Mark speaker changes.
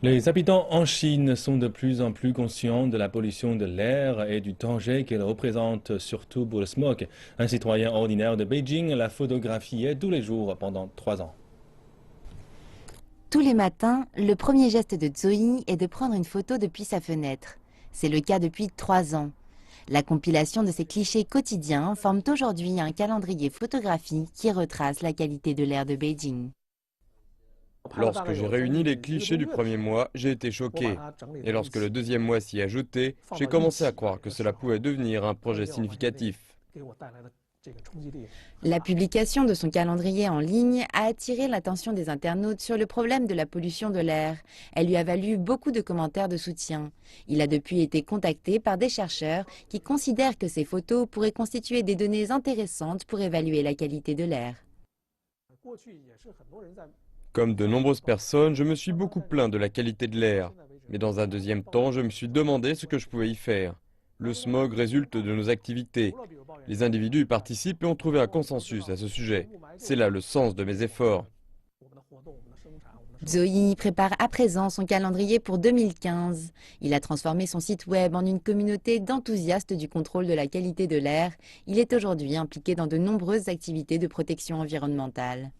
Speaker 1: Les habitants en Chine sont de plus en plus conscients de la pollution de l'air et du danger qu'elle représente, surtout pour le smog. Un citoyen ordinaire de Beijing l'a photographié tous les jours pendant 3 ans.
Speaker 2: Tous les matins, le premier geste de Zoe est de prendre une photo depuis sa fenêtre. C'est le cas depuis 3 ans. La compilation de ces clichés quotidiens forme aujourd'hui un calendrier photographique qui retrace la qualité de l'air de Beijing.
Speaker 3: Lorsque j'ai réuni les clichés du premier mois, j'ai été choqué. Et lorsque le deuxième mois s'y est ajouté, j'ai commencé à croire que cela pouvait devenir un projet significatif.
Speaker 2: La publication de son calendrier en ligne a attiré l'attention des internautes sur le problème de la pollution de l'air. Elle lui a valu beaucoup de commentaires de soutien. Il a depuis été contacté par des chercheurs qui considèrent que ces photos pourraient constituer des données intéressantes pour évaluer la qualité de l'air.
Speaker 3: Comme de nombreuses personnes, je me suis beaucoup plaint de la qualité de l'air. Mais dans un deuxième temps, je me suis demandé ce que je pouvais y faire. Le smog résulte de nos activités. Les individus y participent et ont trouvé un consensus à ce sujet. C'est là le sens de mes efforts.
Speaker 2: Zoe prépare à présent son calendrier pour 2015. Il a transformé son site web en une communauté d'enthousiastes du contrôle de la qualité de l'air. Il est aujourd'hui impliqué dans de nombreuses activités de protection environnementale.